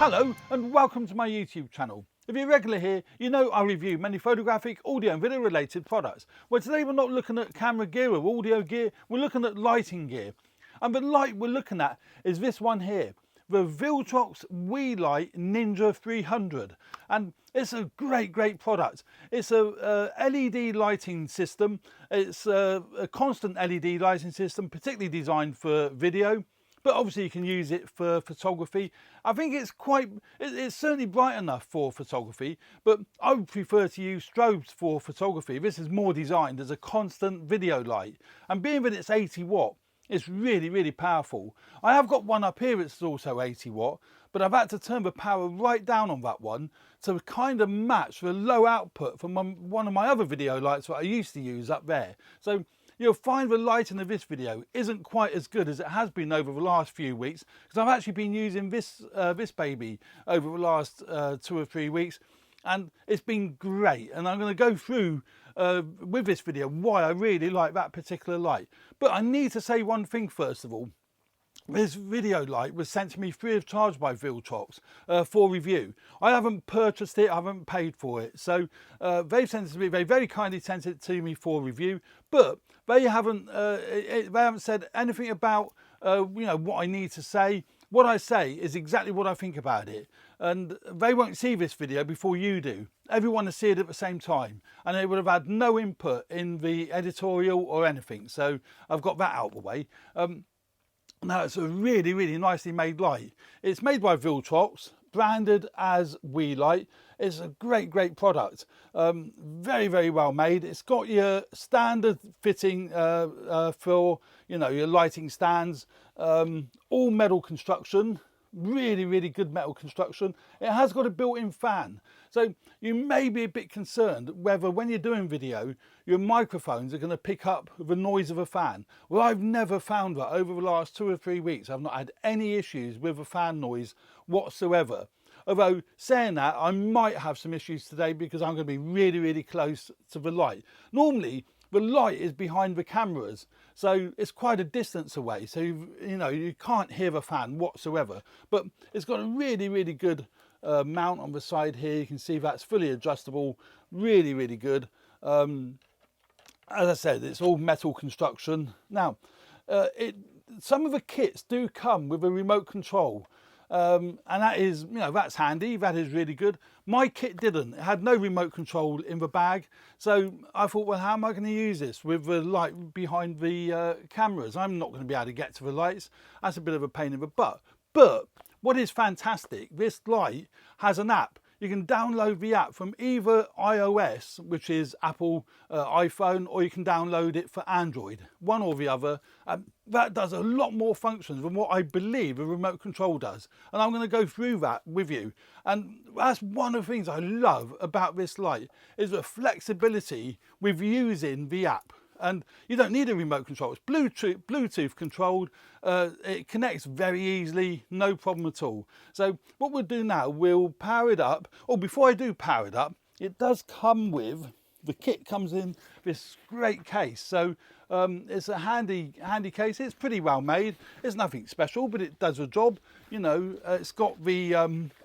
Hello and welcome to my YouTube channel. If you're regular here, you know I review many photographic, audio and video related products. Well, today we're not looking at camera gear or audio gear, we're looking at lighting gear. And the light we're looking at is this one here, the Viltrox Weeylite Ninja 300. And it's a great product. It's a LED lighting system. It's a constant LED lighting system, particularly designed for video. But obviously you can use it for photography. I think it's certainly bright enough for photography, but I would prefer to use strobes for photography. This is more designed as a constant video light. And being that it's 80 watt, it's really powerful. I have got one up here that's also 80 watt, but I've had to turn the power right down on that one to kind of match the low output from one of my other video lights that I used to use up there. So you'll find the lighting of this video isn't quite as good as it has been over the last few weeks, because I've actually been using this baby over the last 2 or 3 weeks, and it's been great. And I'm going to go through with this video why I really like that particular light. But I need to say one thing first of all. This video light was sent to me free of charge by Viltrox for review. I haven't purchased it, I haven't paid for it. So they've sent it to me, they very kindly sent it to me for review, but they haven't said anything about you know, what I need to say. What I say is exactly what I think about it. And they won't see this video before you do. Everyone will see it at the same time. And they would have had no input in the editorial or anything. So I've got that out of the way. Now it's a really nicely made light. It's made by Viltrox, branded as Weeylite. It's a great product. Very well made. It's got your standard fitting for, you know, your lighting stands, all metal construction. Really good metal construction. It has got a built-in fan, so you may be a bit concerned whether when you're doing video your microphones are going to pick up the noise of a fan. Well, I've never found that over the last 2 or 3 weeks. I've not had any issues with the fan noise whatsoever. Although saying that, I might have some issues today because I'm going to be really close to the light. Normally the light is behind the cameras, so it's quite a distance away, so you know, you can't hear the fan whatsoever. But it's got a really good mount on the side here. You can see that's fully adjustable, really good. As I said, it's all metal construction. Now some of the kits do come with a remote control, and that is, you know, that's handy. That is really good. My kit didn't. It had no remote control in the bag, so I thought, well, how am I going to use this with the light behind the cameras? I'm not going to be able to get to the lights. That's a bit of a pain in the butt. But what is fantastic, this light has an app. You can download the app from either iOS, which is Apple iPhone, or you can download it for Android, one or the other. That does a lot more functions than what I believe a remote control does. And I'm going to go through that with you. And that's one of the things I love about this light, is the flexibility with using the app. And you don't need a remote control. It's Bluetooth controlled. It connects very easily, no problem at all. So what we'll do now, we'll power it up. Or before I do power it up, it does come with, the kit comes in this great case. So it's a handy case. It's pretty well made. It's nothing special, but it does a job. You know, it's got the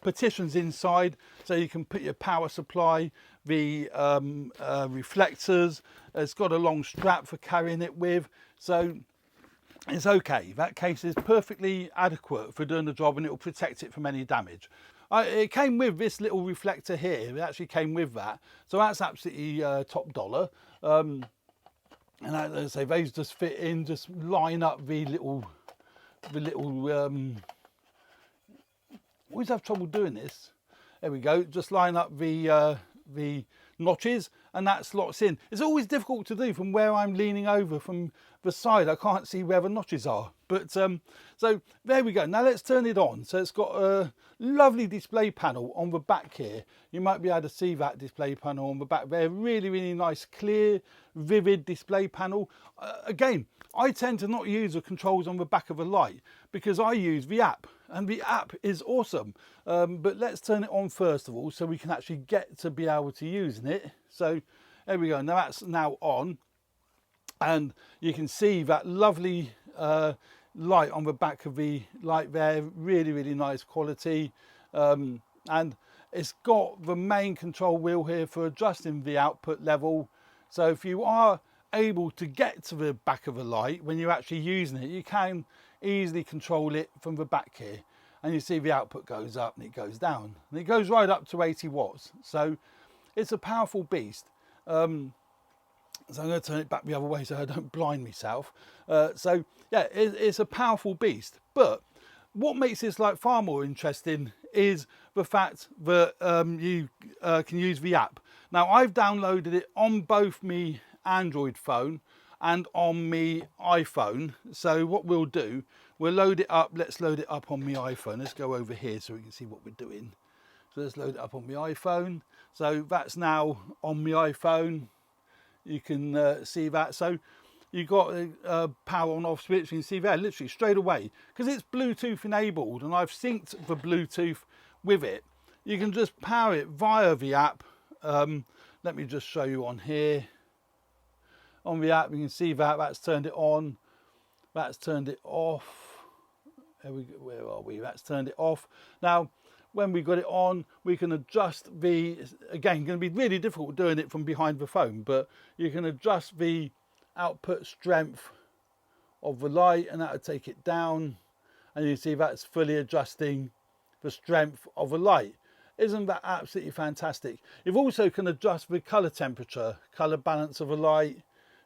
partitions inside, so you can put your power supply, the reflectors. It's got a long strap for carrying it with, so it's okay. That case is perfectly adequate for doing the job, and it will protect it from any damage. It came with this little reflector here. It actually came with that, so that's absolutely top dollar. And as I say, those just fit in, just line up the little always have trouble doing this. There we go, just line up the notches, and that slots in. It's always difficult to do from where I'm leaning over from the side. I can't see where the notches are, but so there we go. Now let's turn it on. So it's got a lovely display panel on the back here. You might be able to see that display panel on the back there. Really nice, clear, vivid display panel. Again, I tend to not use the controls on the back of a light because I use the app, and the app is awesome. But let's turn it on first of all, so we can actually get to be able to using it. So there we go. Now that's now on, and you can see that lovely light on the back of the light there. Really nice quality. And it's got the main control wheel here for adjusting the output level. So if you are able to get to the back of a light when you're actually using it, you can easily control it from the back here. And you see the output goes up and it goes down. And it goes right up to 80 watts. So it's a powerful beast. So I'm going to turn it back the other way so I don't blind myself. So yeah, it's a powerful beast. But what makes this light far more interesting is the fact that you can use the app. Now I've downloaded it on both me Android phone and on me iPhone. So what we'll do, we'll load it up. Let's load it up on my iPhone. Let's go over here so we can see what we're doing. So let's load it up on my iPhone. So that's now on my iPhone. You can see that. So you've got a power on off switch. You can see there literally straight away, because it's Bluetooth enabled and I've synced the Bluetooth with it. You can just power it via the app. Let me just show you on here. On the app, you can see that that's turned it on, that's turned it off. There we go. Where are we? That's turned it off. Now, when we got it on, we can adjust the, again, going to be really difficult doing it from behind the phone, but you can adjust the output strength of the light and that'll take it down. And you see that's fully adjusting the strength of the light. Isn't that absolutely fantastic? You've also can adjust the color temperature, color balance of a light,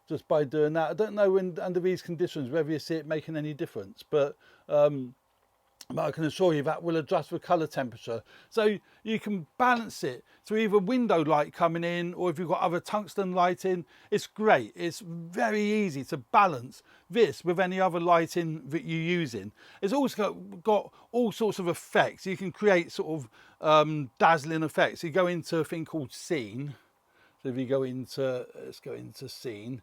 just by doing that. I don't know under these conditions whether you see it making any difference, but I can assure you that will adjust the color temperature. So you can balance it through either window light coming in, or if you've got other tungsten lighting, it's great. It's very easy to balance this with any other lighting that you're using. It's also got all sorts of effects. You can create sort of dazzling effects. You go into a thing called scene. So if you go into, let's go into scene.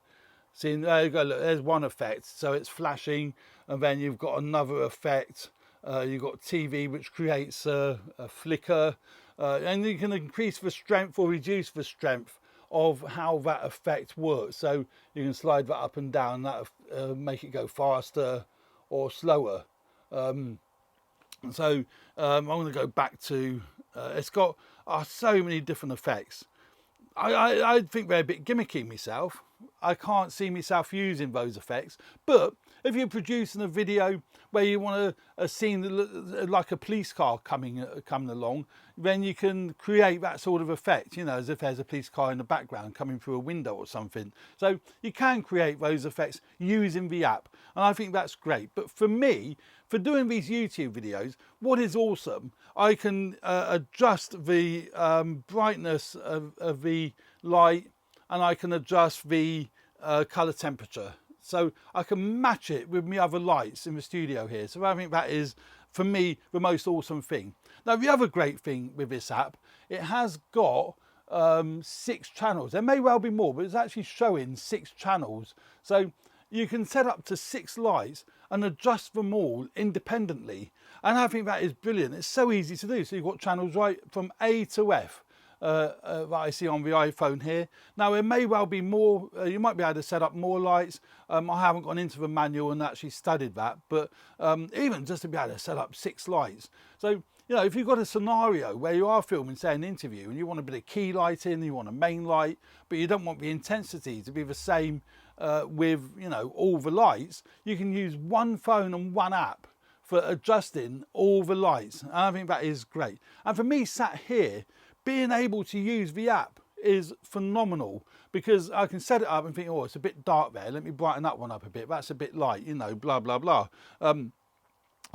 Scene, there you go, look, there's one effect. So it's flashing, and then you've got another effect. You've got TV, which creates a flicker. And you can increase the strength or reduce the strength of how that effect works. So you can slide that up and down, that make it go faster or slower. So I'm going to go back to, it's got so many different effects. I think they're a bit gimmicky myself. I can't see myself using those effects. But if you're producing a video where you want a scene like a police car coming along, then you can create that sort of effect, you know, as if there's a police car in the background coming through a window or something. So you can create those effects using the app, and I think that's great. But for me, for doing these YouTube videos, what is awesome, I can adjust the brightness of the light, and I can adjust the color temperature. So I can match it with my other lights in the studio here. So I think that is, for me, the most awesome thing. Now, the other great thing with this app, it has got 6 channels. There may well be more, but it's actually showing 6 channels. So you can set up to 6 lights and adjust them all independently. And I think that is brilliant. It's so easy to do. So you've got channels right from A to F. That I see on the iPhone here. Now there may well be more, you might be able to set up more lights. I haven't gone into the manual and actually studied that, but even just to be able to set up 6 lights. So, you know, if you've got a scenario where you are filming, say, an interview, and you want a bit of key lighting, you want a main light, but you don't want the intensity to be the same with, you know, all the lights, you can use one phone and one app for adjusting all the lights. And I think that is great. And for me, sat here, being able to use the app is phenomenal, because I can set it up and think, oh, it's a bit dark there, let me brighten that one up a bit, that's a bit light, you know, blah, blah, blah.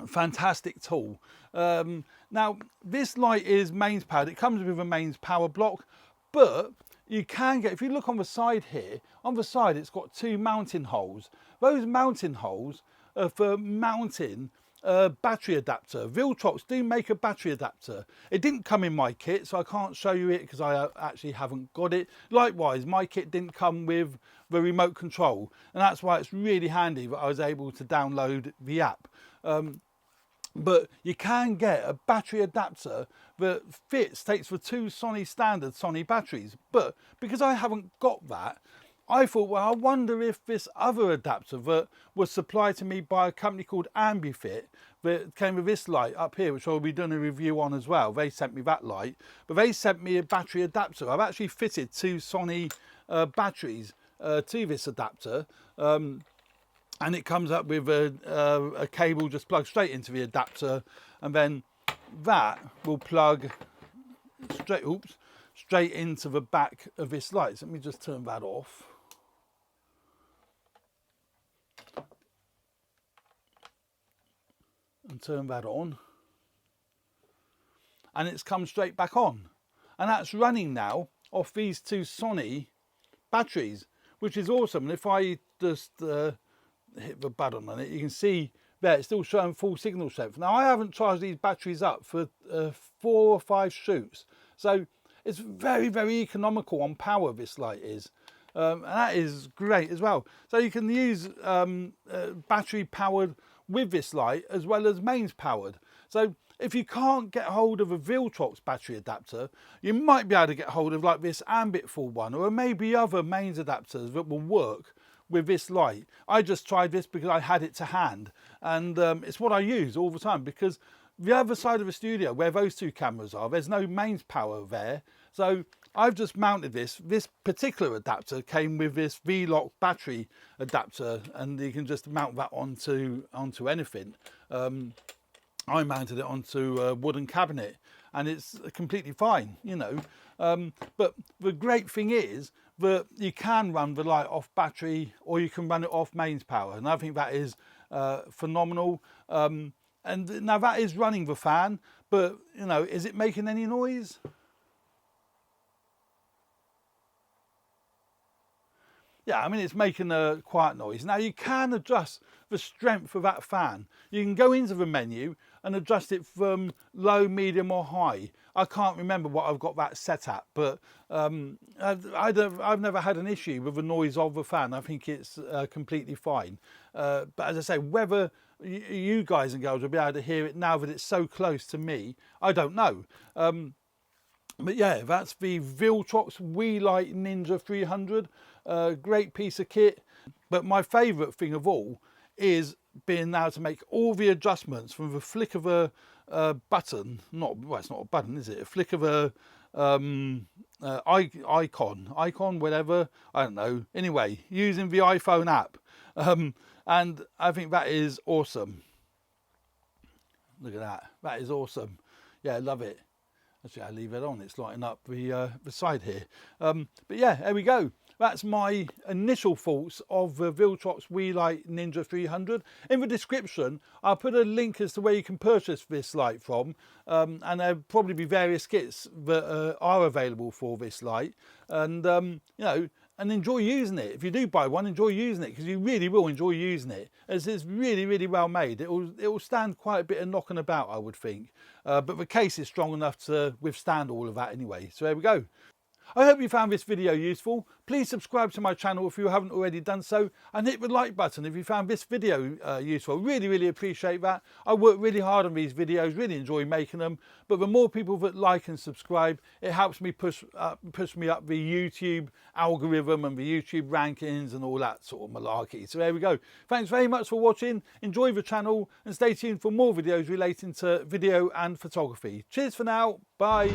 Fantastic tool. Now, this light is mains powered. It comes with a mains power block, but you can get, if you look on the side here, on the side it's got 2 mounting holes. Those mounting holes are for mounting battery adapter. Viltrox do make a battery adapter. It didn't come in my kit, so I can't show you it because I actually haven't got it. Likewise, my kit didn't come with the remote control, and that's why it's really handy that I was able to download the app. But you can get a battery adapter that takes the 2 standard Sony batteries. But because I haven't got that, I thought, well, I wonder if this other adapter that was supplied to me by a company called Ambifit that came with this light up here, which I'll be doing a review on as well. They sent me that light, but they sent me a battery adapter. I've actually fitted two Sony batteries to this adapter, and it comes up with a cable just plugged straight into the adapter, and then that will plug straight into the back of this light. So let me just turn that off. And turn that on, and it's come straight back on, and that's running now off these two Sony batteries, which is awesome. And if I just hit the button on it, you can see there it's still showing full signal strength. Now I haven't charged these batteries up for 4 or 5 shoots, so it's very, very economical on power, this light is. And that is great as well. So you can use battery powered with this light as well as mains powered. So if you can't get hold of a Viltrox battery adapter, you might be able to get hold of like this Ambitful one, or maybe other mains adapters that will work with this light. I just tried this because I had it to hand, and it's what I use all the time, because the other side of the studio where those two cameras are, there's no mains power there. So I've just mounted this. This particular adapter came with this V-Lock battery adapter, and you can just mount that onto anything. I mounted it onto a wooden cabinet, and it's completely fine, you know. But the great thing is that you can run the light off battery, or you can run it off mains power, and I think that is phenomenal. And now that is running the fan, but you know, is it making any noise? Yeah, I mean, it's making a quiet noise. Now you can adjust the strength of that fan. You can go into the menu and adjust it from low, medium or high. I can't remember what I've got that set at, but I've never had an issue with the noise of the fan. I think it's completely fine. But as I say, whether you guys and girls will be able to hear it now that it's so close to me, I don't know. But yeah, that's the Viltrox Weeylite Ninja 300. Great piece of kit. But my favourite thing of all is being able to make all the adjustments from the flick of a button. Well, it's not a button, is it? A flick of a icon, whatever. I don't know. Anyway, using the iPhone app. And I think that is awesome. Look at that. That is awesome. Yeah, I love it. Actually, I leave it on. It's lighting up the side here. But yeah, there we go. That's my initial thoughts of the Viltrox Weeylite Ninja 300. In the description, I'll put a link as to where you can purchase this light from. And there'll probably be various kits that are available for this light. And, you know, and enjoy using it. If you do buy one, enjoy using it, because you really will enjoy using it, as it's really, really well made. It will stand quite a bit of knocking about, I would think. But the case is strong enough to withstand all of that anyway. So there we go. I hope you found this video useful. Please subscribe to my channel if you haven't already done so, and hit the like button if you found this video useful. Really, really appreciate that. I work really hard on these videos, really enjoy making them, but the more people that like and subscribe, it helps me push me up the YouTube algorithm and the YouTube rankings and all that sort of malarkey. So there we go. Thanks very much for watching. Enjoy the channel and stay tuned for more videos relating to video and photography. Cheers for now. Bye.